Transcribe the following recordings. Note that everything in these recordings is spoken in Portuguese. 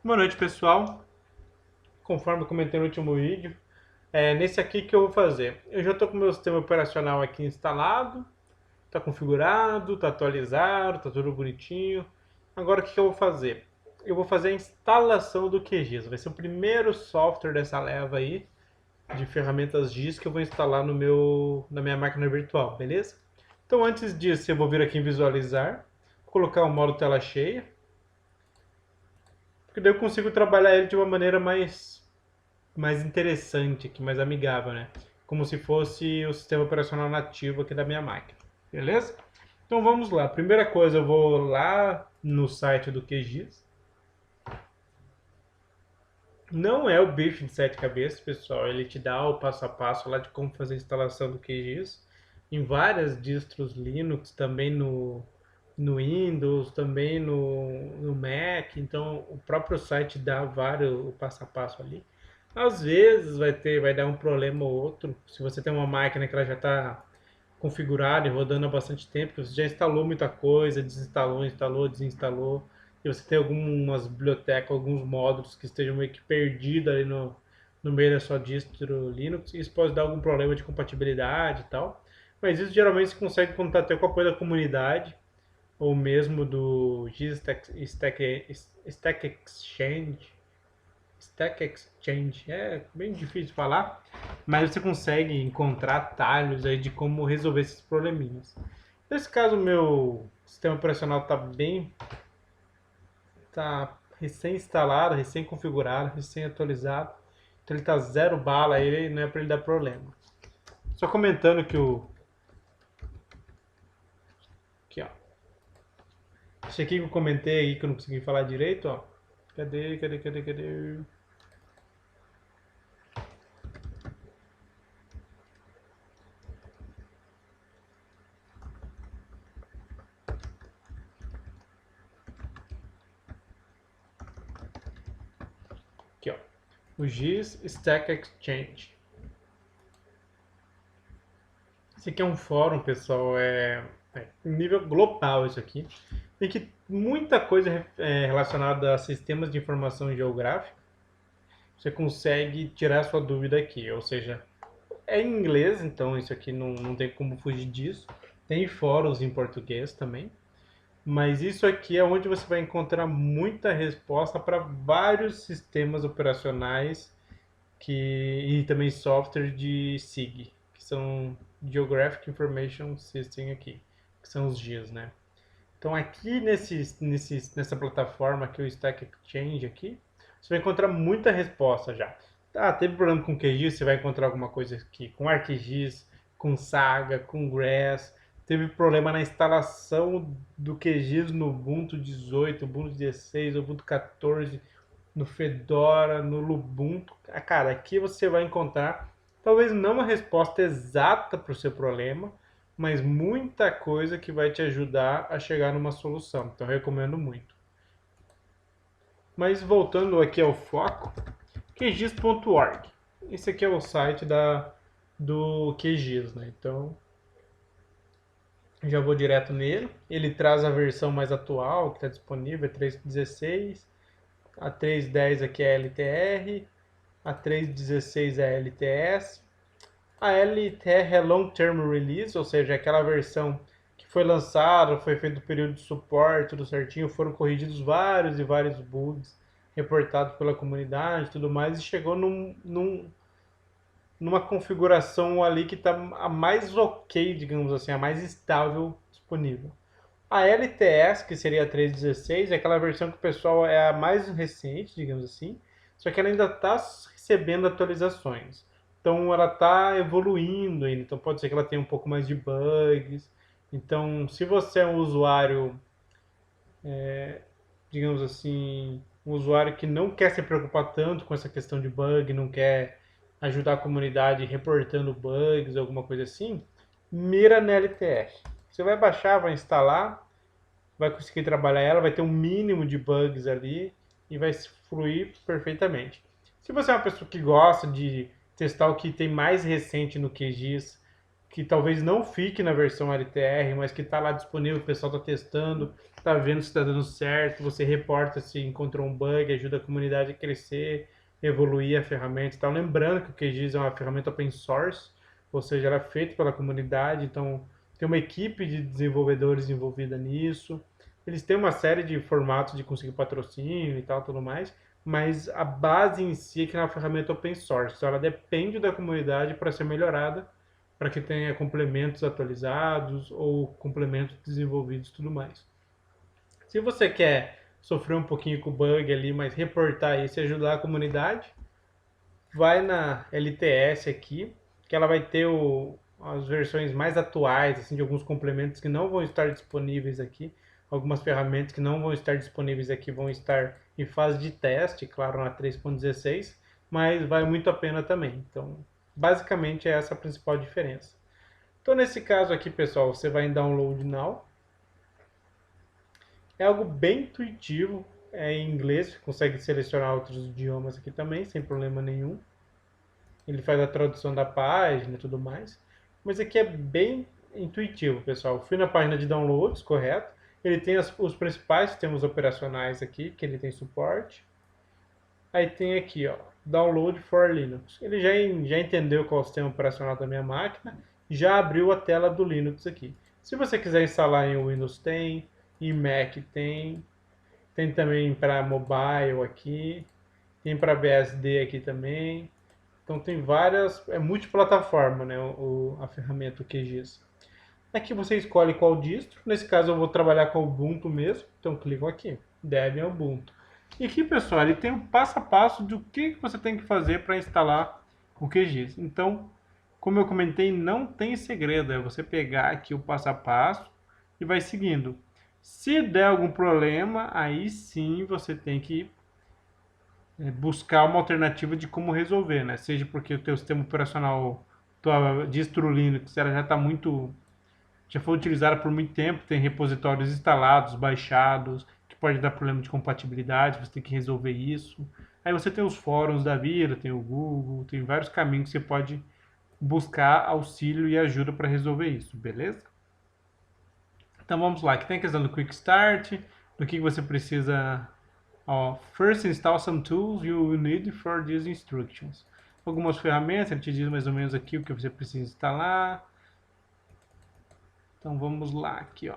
Boa noite, pessoal. Conforme eu comentei no último vídeo, nesse aqui que eu vou fazer. Eu já estou com o meu sistema operacional aqui instalado, está configurado, está atualizado, está tudo bonitinho. Agora o que eu vou fazer? Eu vou fazer a instalação do QGIS. Vai ser o primeiro software dessa leva aí de ferramentas GIS que eu vou instalar na minha máquina virtual, beleza? Então antes disso eu vou vir aqui em visualizar, colocar o modo tela cheia, porque daí eu consigo trabalhar ele de uma maneira mais interessante aqui, mais amigável, né? Como se fosse o sistema operacional nativo aqui da minha máquina, beleza? Então vamos lá. Primeira coisa, eu vou lá no site do QGIS. Não é o bicho de sete cabeças, pessoal. Ele te dá o passo a passo lá de como fazer a instalação do QGIS. Em várias distros Linux, também no Windows, também no Mac. Então o próprio site dá o passo a passo ali. Às vezes vai dar um problema ou outro. Se você tem uma máquina que ela já está configurada e rodando há bastante tempo, você já instalou muita coisa, desinstalou, instalou, desinstalou, e você tem algumas bibliotecas, alguns módulos que estejam meio que perdidos ali no meio da sua distro Linux, isso pode dar algum problema de compatibilidade e tal. Mas isso geralmente se consegue contar até com o apoio da comunidade, ou mesmo do Stack Exchange. Stack Exchange é bem difícil de falar, mas você consegue encontrar atalhos aí de como resolver esses probleminhas. Nesse caso, meu sistema operacional tá recém-instalado, recém-configurado, recém-atualizado, então ele tá zero bala, ele não é para ele dar problema. Só comentando que aqui, ó, esse aqui que eu comentei aí que eu não consegui falar direito, ó. Cadê? Aqui, ó. O GIS Stack Exchange. Esse aqui é um fórum, pessoal, nível global isso aqui. Tem que muita coisa relacionada a sistemas de informação geográfica. Você consegue tirar sua dúvida aqui, ou seja, é em inglês, então isso aqui não tem como fugir disso. Tem fóruns em português também. Mas isso aqui é onde você vai encontrar muita resposta para vários sistemas operacionais e também software de SIG, que são Geographic Information System aqui, que são os GIS, né? Então aqui nessa plataforma aqui, o Stack Exchange aqui, você vai encontrar muita resposta já. Ah, teve problema com QGIS, você vai encontrar alguma coisa aqui com ArcGIS, com Saga, com Grass. Teve problema na instalação do QGIS no Ubuntu 18, Ubuntu 16, Ubuntu 14, no Fedora, no Lubuntu. Cara, aqui você vai encontrar talvez não uma resposta exata para o seu problema, mas muita coisa que vai te ajudar a chegar numa solução. Então, eu recomendo muito. Mas voltando aqui ao foco, QGIS.org. Esse aqui é o site do QGIS, né? Então, já vou direto nele. Ele traz a versão mais atual que está disponível, é 3.16. A 3.10 aqui é LTR, a 3.16 é LTS. A LTR é Long Term Release, ou seja, aquela versão que foi lançada, foi feito o período de suporte, tudo certinho, foram corrigidos vários e vários bugs reportados pela comunidade e tudo mais, e chegou numa configuração ali que está a mais ok, digamos assim, a mais estável disponível. A LTS, que seria a 3.16, é aquela versão que o pessoal é a mais recente, digamos assim, só que ela ainda está recebendo atualizações. Então ela está evoluindo ainda, então pode ser que ela tenha um pouco mais de bugs. Então, se você é um usuário, digamos assim, um usuário que não quer se preocupar tanto com essa questão de bug, não quer ajudar a comunidade reportando bugs, alguma coisa assim, mira na LTS. Você vai baixar, vai instalar, vai conseguir trabalhar ela, vai ter um mínimo de bugs ali e vai fluir perfeitamente. Se você é uma pessoa que gosta de testar o que tem mais recente no QGIS, que talvez não fique na versão LTR, mas que está lá disponível, o pessoal está testando, está vendo se está dando certo, você reporta se encontrou um bug, ajuda a comunidade a crescer, evoluir a ferramenta e tal. Lembrando que o QGIS é uma ferramenta open source, ou seja, ela é feita pela comunidade, então tem uma equipe de desenvolvedores envolvida nisso. Eles têm uma série de formatos de conseguir patrocínio e tal, tudo mais, mas a base em si é que é uma ferramenta open source, então ela depende da comunidade para ser melhorada, para que tenha complementos atualizados ou complementos desenvolvidos e tudo mais. Se você quer sofrer um pouquinho com o bug ali, mas reportar isso e ajudar a comunidade, vai na LTS aqui, que ela vai ter as versões mais atuais, assim, de alguns complementos que não vão estar disponíveis aqui. Algumas ferramentas que não vão estar disponíveis aqui vão estar em fase de teste, claro, na 3.16, mas vale muito a pena também. Então, basicamente é essa a principal diferença. Então, nesse caso aqui, pessoal, você vai em Download Now. É algo bem intuitivo, é em inglês, você consegue selecionar outros idiomas aqui também, sem problema nenhum. Ele faz a tradução da página e tudo mais. Mas aqui é bem intuitivo, pessoal. Fui na página de downloads, correto? Ele tem os principais sistemas operacionais aqui, que ele tem suporte. Aí tem aqui, ó, Download for Linux. Ele já entendeu qual é o sistema operacional da minha máquina, já abriu a tela do Linux aqui. Se você quiser instalar em Windows tem, em Mac tem também para mobile aqui, tem para BSD aqui também. Então tem várias, é multiplataforma, né, a ferramenta QGIS. Aqui você escolhe qual distro, nesse caso eu vou trabalhar com o Ubuntu mesmo, então clico aqui, Debian Ubuntu. E aqui, pessoal, ele tem um passo a passo do que você tem que fazer para instalar o QGIS. Então, como eu comentei, não tem segredo, é você pegar aqui o passo a passo e vai seguindo. Se der algum problema, aí sim você tem que buscar uma alternativa de como resolver, né? Seja porque o teu sistema operacional, tua distro Linux, ela já está muito, já foi utilizada por muito tempo, tem repositórios instalados, baixados, que pode dar problema de compatibilidade, você tem que resolver isso. Aí você tem os fóruns da vida, tem o Google, tem vários caminhos que você pode buscar auxílio e ajuda para resolver isso, beleza? Então vamos lá, aqui tem a questão do Quick Start, do que você precisa. First install some tools you will need for these instructions. Algumas ferramentas, ele te diz mais ou menos aqui o que você precisa instalar. Então vamos lá, aqui ó.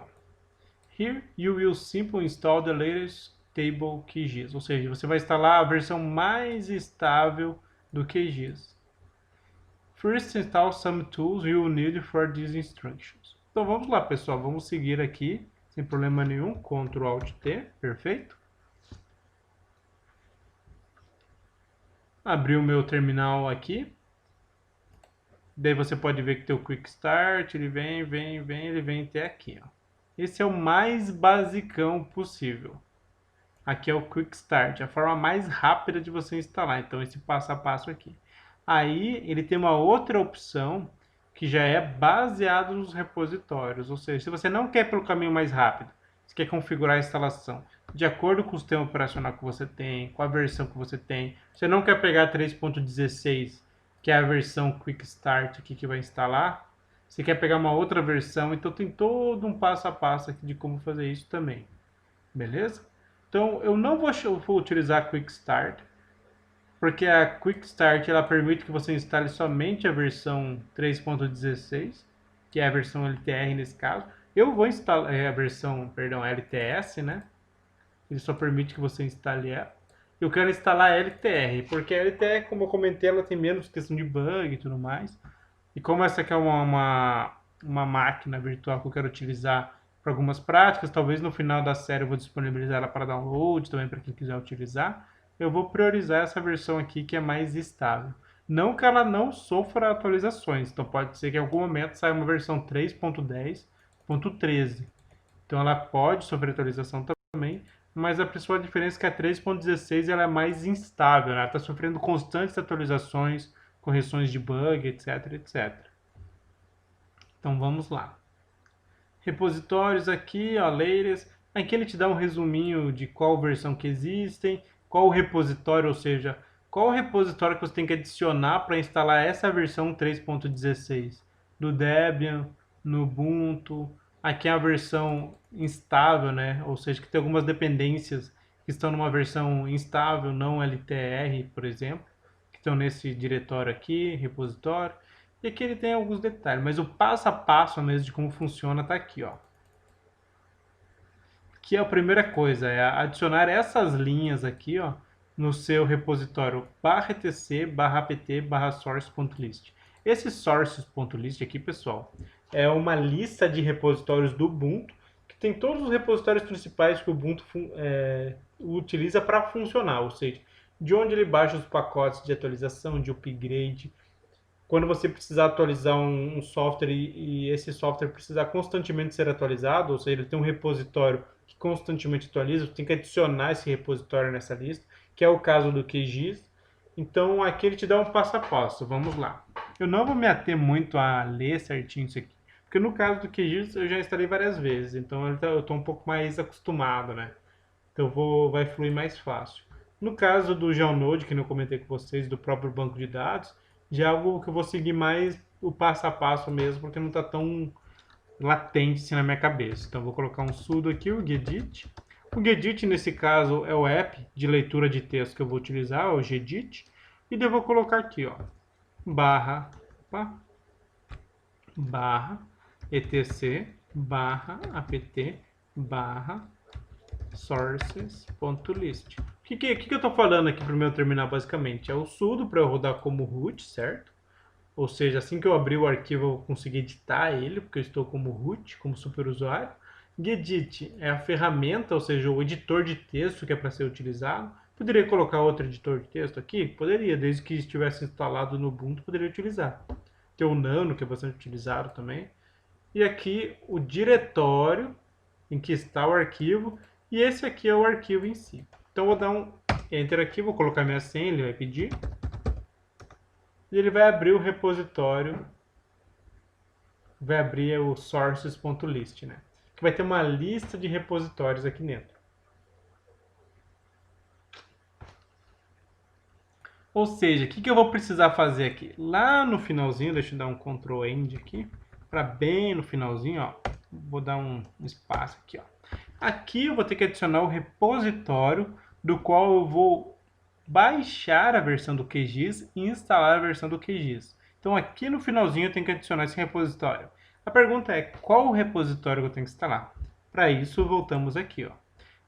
Here you will simply install the latest table QGIS, ou seja, você vai instalar a versão mais estável do QGIS. First install some tools you will need for these instructions. Então vamos lá, pessoal, vamos seguir aqui, sem problema nenhum, Ctrl Alt T, perfeito. Abri o meu terminal aqui. Daí você pode ver que tem o Quick Start, ele vem até aqui, ó. Esse é o mais basicão possível. Aqui é o Quick Start, a forma mais rápida de você instalar. Então esse passo a passo aqui. Aí ele tem uma outra opção que já é baseado nos repositórios. Ou seja, se você não quer pelo caminho mais rápido, você quer configurar a instalação de acordo com o sistema operacional que você tem, com a versão que você tem. Você não quer pegar 3.16, que é a versão Quick Start aqui que vai instalar. Você quer pegar uma outra versão, então tem todo um passo a passo aqui de como fazer isso também. Beleza? Então eu não vou utilizar a Quick Start, porque a Quick Start ela permite que você instale somente a versão 3.16, que é a versão LTR nesse caso. Eu vou instalar a versão, perdão, LTS, né? Ele só permite que você instale ela. Eu quero instalar a LTR, porque a LTR, como eu comentei, ela tem menos questão de bug e tudo mais. E como essa aqui é uma máquina virtual que eu quero utilizar para algumas práticas, talvez no final da série eu vou disponibilizar ela para download também para quem quiser utilizar. Eu vou priorizar essa versão aqui que é mais estável. Não que ela não sofra atualizações, então pode ser que em algum momento saia uma versão 3.10.13. Então ela pode sofrer atualização também, mas a principal diferença é que a 3.16 ela é mais instável, né? Ela está sofrendo constantes atualizações, correções de bug, etc, etc. Então vamos lá. Repositórios aqui, ó, layers. Aqui ele te dá um resuminho de qual versão que existem, qual o repositório, ou seja, qual o repositório que você tem que adicionar para instalar essa versão 3.16. do Debian, no Ubuntu. Aqui é a versão instável, né? Ou seja, que tem algumas dependências que estão numa versão instável, não LTR, por exemplo, que estão nesse diretório aqui, repositório. E aqui ele tem alguns detalhes, mas o passo a passo mesmo de como funciona está aqui, ó. Que é a primeira coisa, é adicionar essas linhas aqui, ó, no seu repositório /etc /apt /source.list. Esse sources.list aqui, pessoal, é uma lista de repositórios do Ubuntu que tem todos os repositórios principais que o Ubuntu utiliza para funcionar, ou seja, de onde ele baixa os pacotes de atualização, de upgrade, quando você precisar atualizar um software e esse software precisar constantemente ser atualizado, ou seja, ele tem um repositório que constantemente atualiza, você tem que adicionar esse repositório nessa lista, que é o caso do QGIS. Então aqui ele te dá um passo a passo, vamos lá. Eu não vou me ater muito a ler certinho isso aqui, porque no caso do QGIS eu já instalei várias vezes, então eu estou um pouco mais acostumado, né? Então vai fluir mais fácil. No caso do GeoNode, que eu comentei com vocês, do próprio banco de dados, já é algo que eu vou seguir mais o passo a passo mesmo, porque não está tão latente assim na minha cabeça. Então vou colocar um sudo aqui, o gedit. O gedit nesse caso é o app de leitura de texto que eu vou utilizar, é o gedit. E daí eu vou colocar aqui, ó, barra etc apt sources.list. O que eu estou falando aqui para o meu terminal basicamente? É o sudo para eu rodar como root, certo? Ou seja, assim que eu abrir o arquivo eu conseguir editar ele, porque eu estou como root, como superusuário. Gedit é a ferramenta, ou seja, o editor de texto que é para ser utilizado. Poderia colocar outro editor de texto aqui? Poderia, desde que estivesse instalado no Ubuntu, poderia utilizar. Tem o Nano, que é bastante utilizado também. E aqui o diretório em que está o arquivo, e esse aqui é o arquivo em si. Então vou dar um Enter aqui, vou colocar minha senha, ele vai pedir. E ele vai abrir o repositório, vai abrir o sources.list, né? Que vai ter uma lista de repositórios aqui dentro. Ou seja, o que eu vou precisar fazer aqui? Lá no finalzinho, deixa eu dar um Ctrl End aqui, para bem no finalzinho, ó, vou dar um espaço aqui, ó. Aqui eu vou ter que adicionar o repositório do qual eu vou baixar a versão do QGIS e instalar a versão do QGIS. Então aqui no finalzinho eu tenho que adicionar esse repositório. A pergunta é qual o repositório eu tenho que instalar? Para isso voltamos aqui, ó.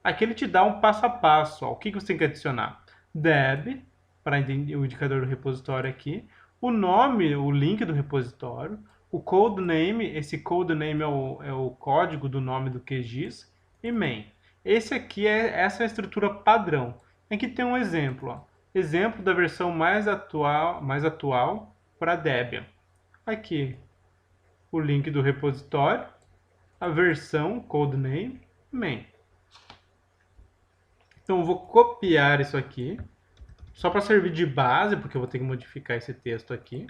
Aqui ele te dá um passo a passo, ó. O que você tem que adicionar? Deb, para o indicador do repositório aqui, o nome, o link do repositório, o codename, esse codename é o código do nome do QGIS, e main. Essa é a estrutura padrão. Aqui tem um exemplo, ó. Exemplo da versão mais atual para Debian. Aqui o link do repositório, a versão, codename, main. Então eu vou copiar isso aqui, só para servir de base, porque eu vou ter que modificar esse texto aqui.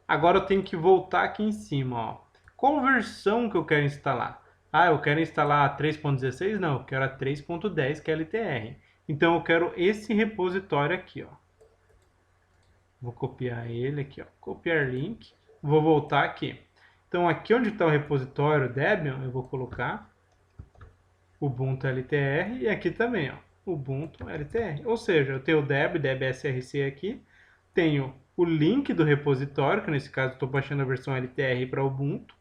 Agora eu tenho que voltar aqui em cima, ó. Qual versão que eu quero instalar? Ah, eu quero instalar a 3.16? Não, eu quero a 3.10, que é LTR. Então eu quero esse repositório aqui, ó. Vou copiar ele aqui, ó. Copiar link. Vou voltar aqui. Então aqui onde está o repositório Debian, eu vou colocar Ubuntu LTR e aqui também, ó, Ubuntu LTR. Ou seja, eu tenho o Deb SRC aqui, tenho o link do repositório, que nesse caso estou baixando a versão LTR para Ubuntu.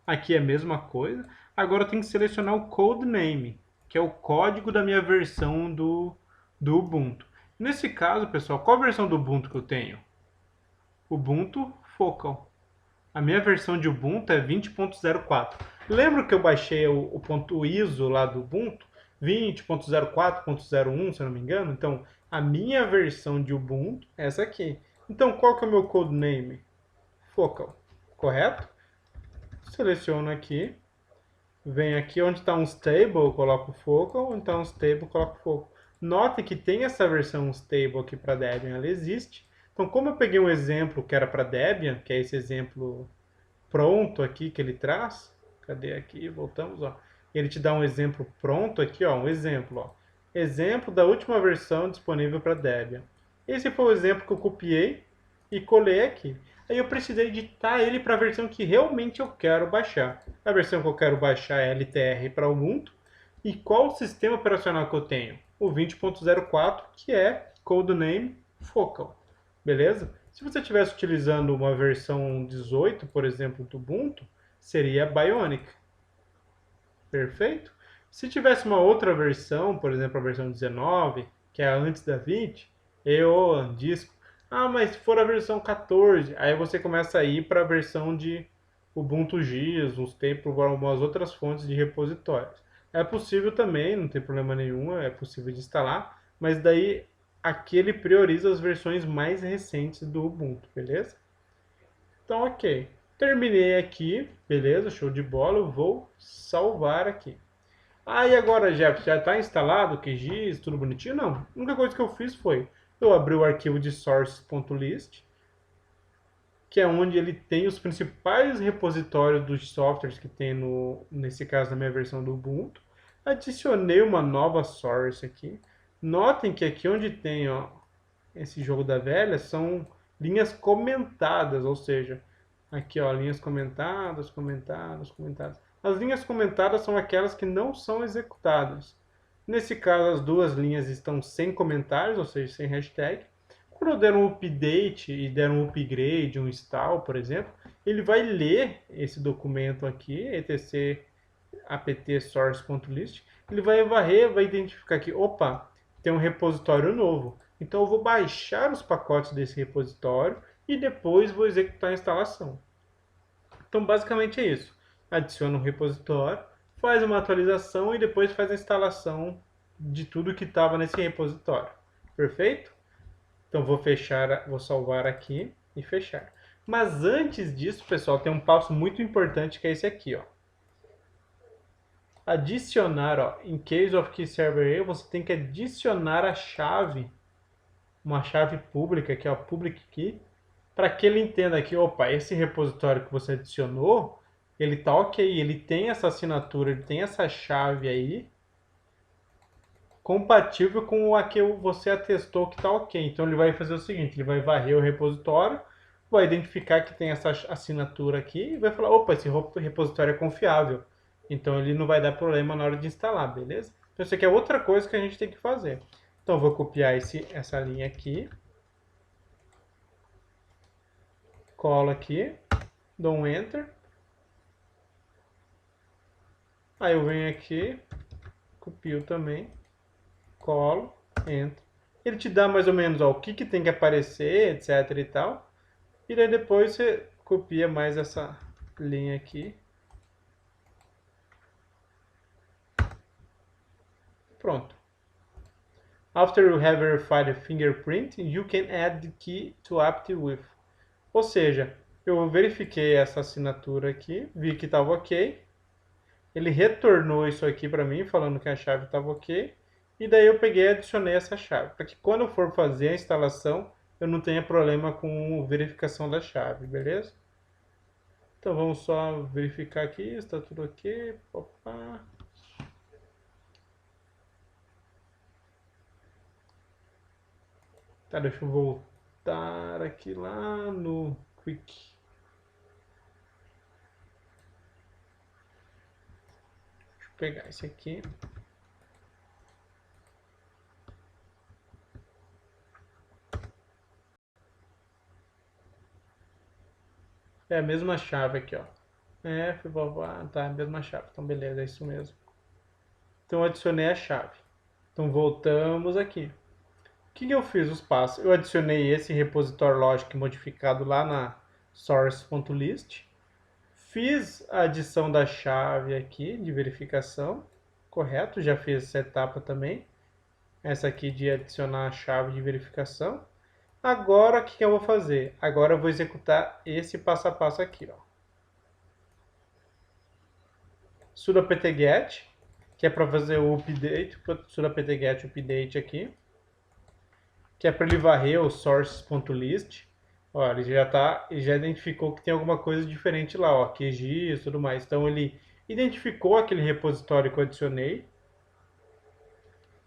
Aqui é a mesma coisa. Agora eu tenho que selecionar o codename, que é o código da minha versão do Ubuntu. Nesse caso, pessoal, qual versão do Ubuntu que eu tenho? Ubuntu Focal. A minha versão de Ubuntu é 20.04. Lembra que eu baixei o ponto ISO lá do Ubuntu? 20.04.01, se eu não me engano. Então, a minha versão de Ubuntu é essa aqui. Então, qual que é o meu codename? Focal, correto? Seleciono aqui. Venho aqui onde está um stable, eu coloco Focal. Onde está um stable, eu coloco Focal. Note que tem essa versão stable aqui para Debian, ela existe. Então, como eu peguei um exemplo que era para Debian, que é esse exemplo pronto aqui que ele traz, cadê aqui? Voltamos, ó. Ele te dá um exemplo pronto aqui, ó, um exemplo, ó. Exemplo da última versão disponível para Debian. Esse foi o exemplo que eu copiei e colei aqui. Aí eu precisei editar ele para a versão que realmente eu quero baixar. A versão que eu quero baixar é LTR para Ubuntu. E qual o sistema operacional que eu tenho? O 20.04, que é Codename Focal. Beleza? Se você estivesse utilizando uma versão 18, por exemplo, do Ubuntu, seria Bionic. Perfeito? Se tivesse uma outra versão, por exemplo, a versão 19, que é antes da 20, eu disco. Ah, mas se for a versão 14, aí você começa a ir para a versão de Ubuntu GIS, uns tempos, algumas outras fontes de repositórios. É possível também, não tem problema nenhum, é possível de instalar, mas daí aqui ele prioriza as versões mais recentes do Ubuntu, beleza? Então, ok. Terminei aqui, beleza, show de bola, eu vou salvar aqui. Aí agora, Jeff, já está instalado o QGIS, tudo bonitinho? Não. A única coisa que eu fiz foi, eu abri o arquivo de source.list, que é onde ele tem os principais repositórios dos softwares que tem nesse caso na minha versão do Ubuntu. Adicionei uma nova source aqui. Notem que aqui onde tem ó, esse jogo da velha são linhas comentadas, ou seja, aqui ó, linhas comentadas, comentadas, comentadas. As linhas comentadas são aquelas que não são executadas. Nesse caso, as duas linhas estão sem comentários, ou seja, sem hashtag. Quando eu der um update e der um upgrade, um install, por exemplo, ele vai ler esse documento aqui, etc apt source.list, ele vai varrer, vai identificar que, opa, tem um repositório novo. Então eu vou baixar os pacotes desse repositório e depois vou executar a instalação. Então basicamente é isso. Adiciona um repositório, faz uma atualização e depois faz a instalação de tudo que estava nesse repositório. Perfeito? Então vou fechar, vou salvar aqui e fechar. Mas antes disso, pessoal, tem um passo muito importante que é esse aqui, ó. Adicionar, ó, em case of key server error, você tem que adicionar a chave, uma chave pública aqui, ó, public key, para que ele entenda que, opa, esse repositório que você adicionou, ele tá ok, ele tem essa assinatura, ele tem essa chave aí, compatível com a que você atestou que tá ok. Então ele vai fazer o seguinte, ele vai varrer o repositório, vai identificar que tem essa assinatura aqui e vai falar, opa, esse repositório é confiável. Então ele não vai dar problema na hora de instalar, beleza? Então isso aqui é outra coisa que a gente tem que fazer. Então eu vou copiar essa linha aqui. Colo aqui. Dou um Enter. Aí eu venho aqui. Copio também. Colo. Enter. Ele te dá mais ou menos ó, o que tem que aparecer, etc e tal. E daí depois você copia mais essa linha aqui. Pronto. After you have verified the fingerprint, you can add the key to apt-with. Ou seja, eu verifiquei essa assinatura aqui, vi que estava ok. Ele retornou isso aqui para mim, falando que a chave estava ok. E daí eu peguei e adicionei essa chave, para que quando eu for fazer a instalação, eu não tenha problema com verificação da chave, beleza? Então vamos só verificar aqui, está tudo ok. Opa. Tá, deixa eu voltar aqui lá no Quick. Deixa eu pegar esse aqui. É a mesma chave aqui, ó. F, tá, a mesma chave. Então, beleza, é isso mesmo. Então, eu adicionei a chave. Então, voltamos aqui. O que eu fiz? Os passos. Eu adicionei esse repositório logic modificado lá na source.list. Fiz a adição da chave aqui de verificação. Correto, já fiz essa etapa também. Essa aqui de adicionar a chave de verificação. Agora, o que eu vou fazer? Agora eu vou executar esse passo a passo aqui, ó. Sudo apt-get, que é para fazer o update, sudo apt-get update aqui, que é para ele varrer o source.list. Ó, ele já identificou que tem alguma coisa diferente lá, ó, QGIS e tudo mais. Então ele identificou aquele repositório que eu adicionei,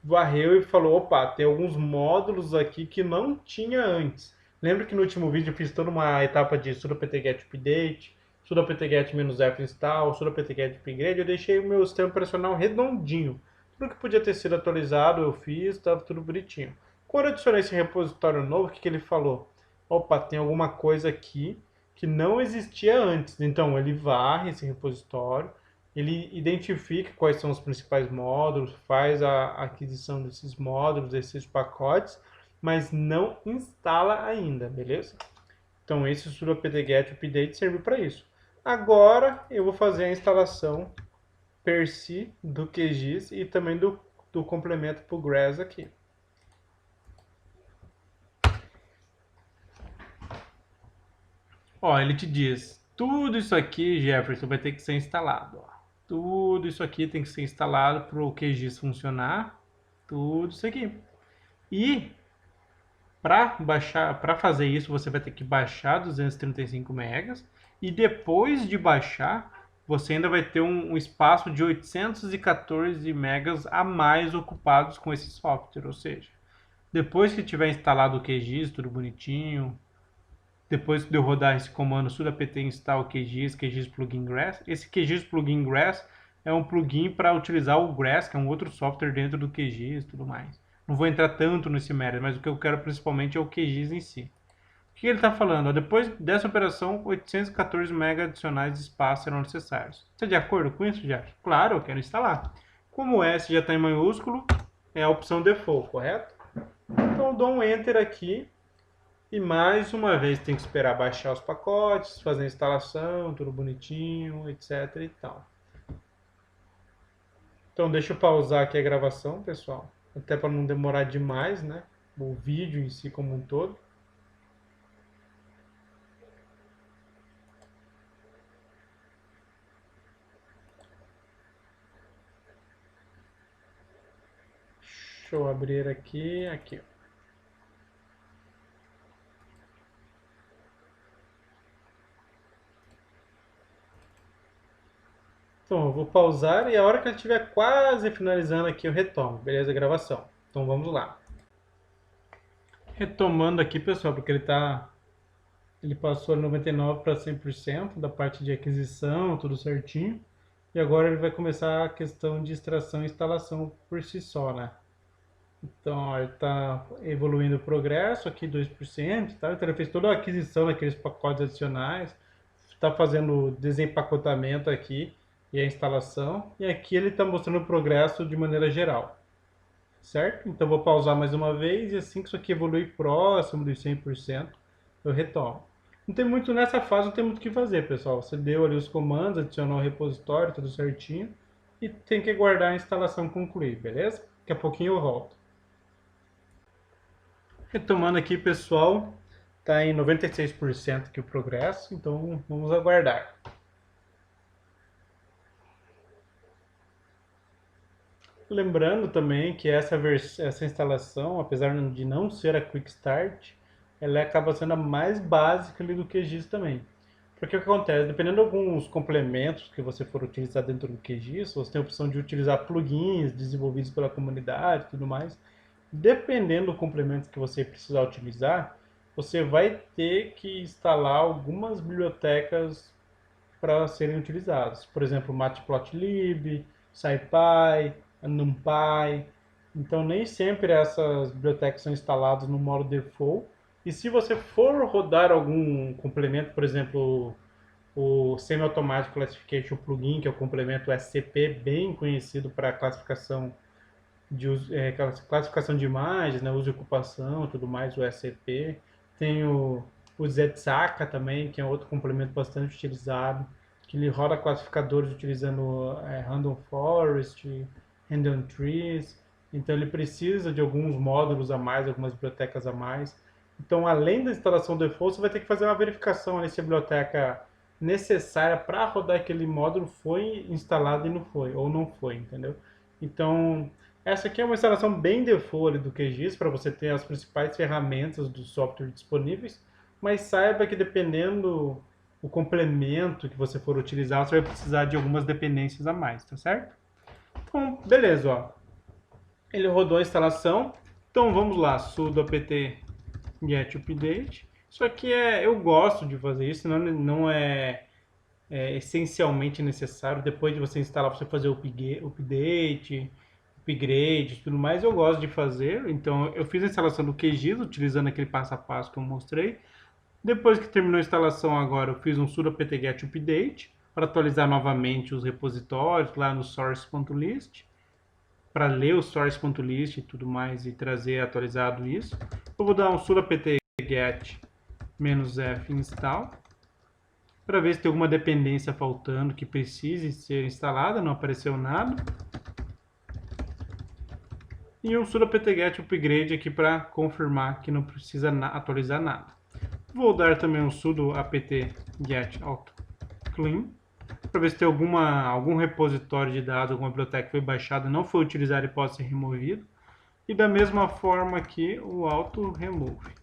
varreu e falou, opa, tem alguns módulos aqui que não tinha antes. Lembra que no último vídeo eu fiz toda uma etapa de sudo apt-get update, sudo apt-get -f install, sudo apt-get upgrade. Eu deixei o meu sistema operacional redondinho. Tudo que podia ter sido atualizado eu fiz, estava tudo bonitinho. Quando eu adicionei esse repositório novo, o que ele falou? Opa, tem alguma coisa aqui que não existia antes. Então ele varre esse repositório, ele identifica quais são os principais módulos, faz a aquisição desses módulos, desses pacotes, mas não instala ainda, beleza? Então esse sudo apt-get update serve para isso. Agora eu vou fazer a instalação per se do QGIS e também do complemento Progress aqui. Ó, ele te diz, tudo isso aqui, Jefferson, vai ter que ser instalado. Ó. Tudo isso aqui tem que ser instalado para o QGIS funcionar. Tudo isso aqui. E para fazer isso, você vai ter que baixar 235 megas e depois de baixar, você ainda vai ter um espaço de 814 megas a mais ocupados com esse software, ou seja, depois que tiver instalado o QGIS, tudo bonitinho, depois de eu rodar esse comando sudo apt install QGIS plugin Grass, esse QGIS plugin Grass é um plugin para utilizar o Grass, que é um outro software dentro do QGIS e tudo mais. Não vou entrar tanto nesse mérito, mas o que eu quero principalmente é o QGIS em si. O que ele está falando? Depois dessa operação, 814 MB adicionais de espaço serão necessários. Você é de acordo com isso, já? Claro, eu quero instalar. Como o S já está em maiúsculo, é a opção default, correto? Então eu dou um Enter aqui e mais uma vez tem que esperar baixar os pacotes, fazer a instalação, tudo bonitinho, etc e tal. Então deixa eu pausar aqui a gravação, pessoal, até para não demorar demais, né? O vídeo em si como um todo. Deixa eu abrir aqui, aqui. Então eu vou pausar e a hora que ele estiver quase finalizando aqui eu retomo, beleza? A gravação. Então vamos lá. Retomando aqui, pessoal, porque ele passou de 99 para 100% da parte de aquisição, tudo certinho. E agora ele vai começar a questão de extração e instalação por si só, né? Então, ó, ele está evoluindo o progresso aqui 2%, tá? Então ele fez toda a aquisição daqueles pacotes adicionais, está fazendo o desempacotamento aqui e a instalação. E aqui ele está mostrando o progresso de maneira geral, certo? Então vou pausar mais uma vez e assim que isso aqui evoluir próximo dos 100%, eu retomo. Não tem muito nessa fase, não tem muito o que fazer, pessoal. Você deu ali os comandos, adicionou o repositório, tudo certinho. E tem que aguardar a instalação concluir, beleza? Daqui a pouquinho eu volto. Retomando aqui, pessoal, está em 96% aqui o progresso, então vamos aguardar. Lembrando também que essa instalação, apesar de não ser a Quick Start, ela acaba sendo a mais básica ali do QGIS também. Porque o que acontece? Dependendo de alguns complementos que você for utilizar dentro do QGIS, você tem a opção de utilizar plugins desenvolvidos pela comunidade e tudo mais. Dependendo do complemento que você precisar utilizar, você vai ter que instalar algumas bibliotecas para serem utilizadas. Por exemplo, Matplotlib, SciPy, NumPy. Então, nem sempre essas bibliotecas são instaladas no modo default. E se você for rodar algum complemento, por exemplo, o Semi-Automatic Classification Plugin, que é o complemento SCP, bem conhecido para classificação classificação de imagens, né, uso e ocupação e tudo mais, o SCP. Tem o Zscaler também, que é outro complemento bastante utilizado, que ele roda classificadores utilizando Random Forest, Random Trees. Então ele precisa de alguns módulos a mais, algumas bibliotecas a mais. Então, além da instalação default, você vai ter que fazer uma verificação ali se a biblioteca necessária para rodar aquele módulo foi instalada e não foi, ou não foi, entendeu? Então, essa aqui é uma instalação bem default do QGIS, para você ter as principais ferramentas do software disponíveis, mas saiba que dependendo do complemento que você for utilizar, você vai precisar de algumas dependências a mais, tá certo? Então, beleza, ó. Ele rodou a instalação, então vamos lá, sudo apt-get update, Isso aqui eu gosto de fazer isso, não é essencialmente necessário. Depois de você instalar, você fazer o update, upgrade, tudo mais, eu gosto de fazer. Então eu fiz a instalação do QGIS utilizando aquele passo a passo que eu mostrei. Depois que terminou a instalação agora, eu fiz um sudo apt-get update para atualizar novamente os repositórios lá no source.list, para ler o source.list e tudo mais e trazer atualizado isso. Eu vou dar um sudo apt-get -f install para ver se tem alguma dependência faltando que precise ser instalada, não apareceu nada. E um sudo apt-get upgrade aqui para confirmar que não precisa atualizar nada. Vou dar também um sudo apt-get auto clean para ver se tem algum repositório de dados, alguma biblioteca que foi baixada, não foi utilizada e pode ser removido. E da mesma forma aqui o auto remove.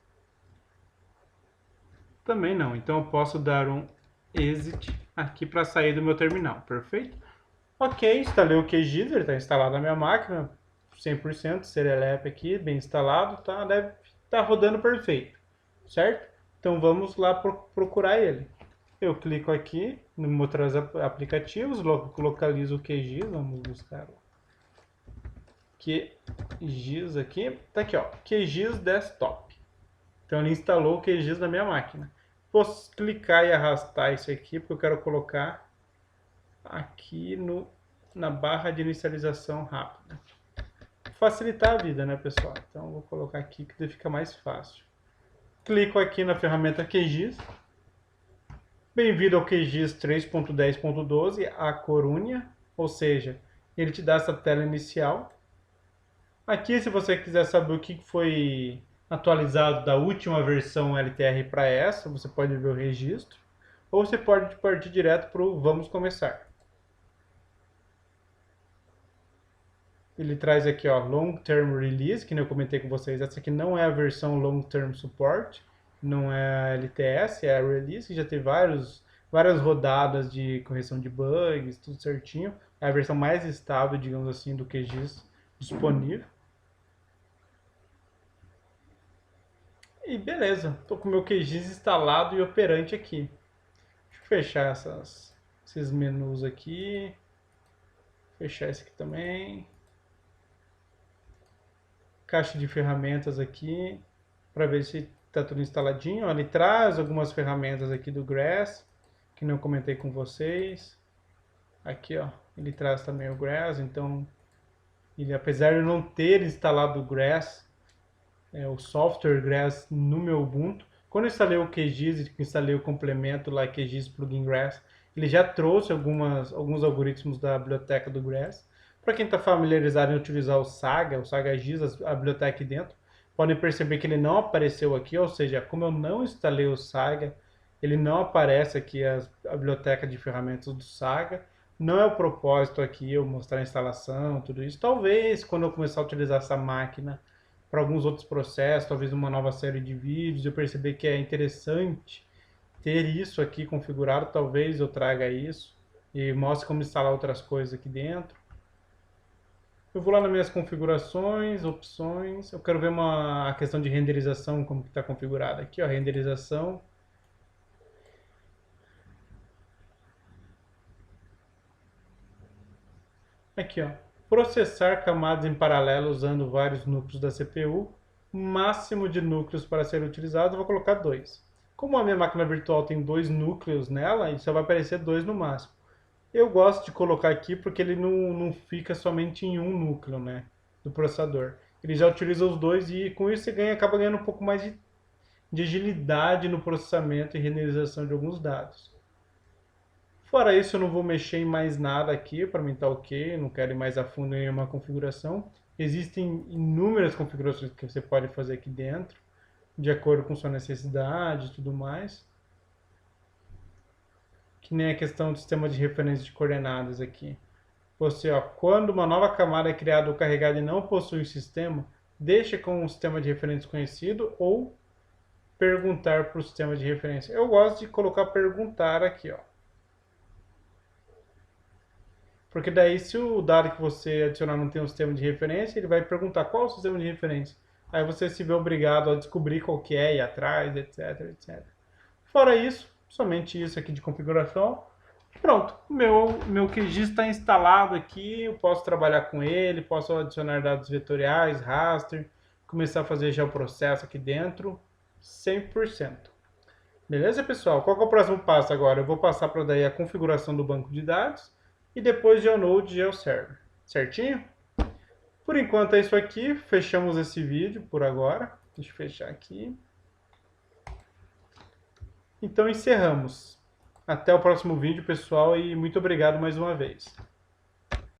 Também não, então eu posso dar um exit aqui para sair do meu terminal, perfeito? Ok, instalei o QGIS, ele está instalado na minha máquina, 100%, serelepe aqui, bem instalado, tá? Deve estar rodando perfeito, certo? Então vamos lá procurar ele. Eu clico aqui no outros aplicativos, localizo o QGIS, vamos buscar o QGIS aqui, tá aqui ó, QGIS Desktop. Então ele instalou o QGIS na minha máquina. Vou clicar e arrastar isso aqui, porque eu quero colocar aqui na barra de inicialização rápida. Facilitar a vida, né, pessoal? Então vou colocar aqui que fica mais fácil. Clico aqui na ferramenta QGIS. Bem-vindo ao QGIS 3.10.12, a Corunha, ou seja, ele te dá essa tela inicial. Aqui, se você quiser saber o que foi atualizado da última versão LTR para essa, você pode ver o registro, ou você pode partir direto para o Vamos Começar. Ele traz aqui, ó, Long Term Release, que eu comentei com vocês. Essa aqui não é a versão Long Term Support, não é a LTS, é a Release, que já tem várias rodadas de correção de bugs, tudo certinho. É a versão mais estável, digamos assim, do QGIS disponível. E beleza, estou com o meu QGIS instalado e operante aqui. Deixa eu fechar esses menus aqui. Fechar esse aqui também. Caixa de ferramentas aqui, para ver se está tudo instaladinho. Ele traz algumas ferramentas aqui do Grass, que não comentei com vocês. Aqui, ó, ele traz também o Grass, então, apesar de eu não ter instalado o Grass, o software Grass no meu Ubuntu, quando eu instalei o QGIS e instalei o complemento lá, QGIS Plugin Grass, ele já trouxe alguns algoritmos da biblioteca do Grass. Para quem está familiarizado em utilizar o Saga GIS, a biblioteca aqui dentro, podem perceber que ele não apareceu aqui, ou seja, como eu não instalei o Saga, ele não aparece aqui a biblioteca de ferramentas do Saga. Não é o propósito aqui eu mostrar a instalação, tudo isso. Talvez quando eu começar a utilizar essa máquina para alguns outros processos, talvez uma nova série de vídeos, eu perceber que é interessante ter isso aqui configurado, talvez eu traga isso e mostre como instalar outras coisas aqui dentro. Eu vou lá nas minhas configurações, opções, eu quero ver a questão de renderização, como que está configurada aqui, ó, renderização. Aqui, ó, processar camadas em paralelo usando vários núcleos da CPU, máximo de núcleos para ser utilizado, eu vou colocar 2. Como a minha máquina virtual tem 2 núcleos nela, só vai aparecer 2 no máximo. Eu gosto de colocar aqui porque ele não fica somente em um núcleo, né, do processador. Ele já utiliza os dois e com isso você acaba ganhando um pouco mais de agilidade no processamento e renderização de alguns dados. Fora isso, eu não vou mexer em mais nada aqui, para mim tá ok, não quero ir mais a fundo em uma configuração. Existem inúmeras configurações que você pode fazer aqui dentro, de acordo com sua necessidade e tudo mais. Que nem a questão do sistema de referência de coordenadas aqui. Você, ó, quando uma nova camada é criada ou carregada e não possui um sistema, deixa com um sistema de referência desconhecido ou perguntar para o sistema de referência. Eu gosto de colocar perguntar aqui, ó. Porque daí, se o dado que você adicionar não tem um sistema de referência, ele vai perguntar qual é o sistema de referência. Aí você se vê obrigado a descobrir qual que é, ir atrás, etc, etc. Fora isso, somente isso aqui de configuração. Pronto, meu QGIS está instalado aqui, eu posso trabalhar com ele, posso adicionar dados vetoriais, raster, começar a fazer já o processo aqui dentro, 100%. Beleza, pessoal? Qual que é o próximo passo agora? Eu vou passar para daí a configuração do banco de dados e depois GeoNode e GeoServer. Certinho? Por enquanto é isso aqui. Fechamos esse vídeo por agora. Deixa eu fechar aqui. Então encerramos. Até o próximo vídeo, pessoal, e muito obrigado mais uma vez.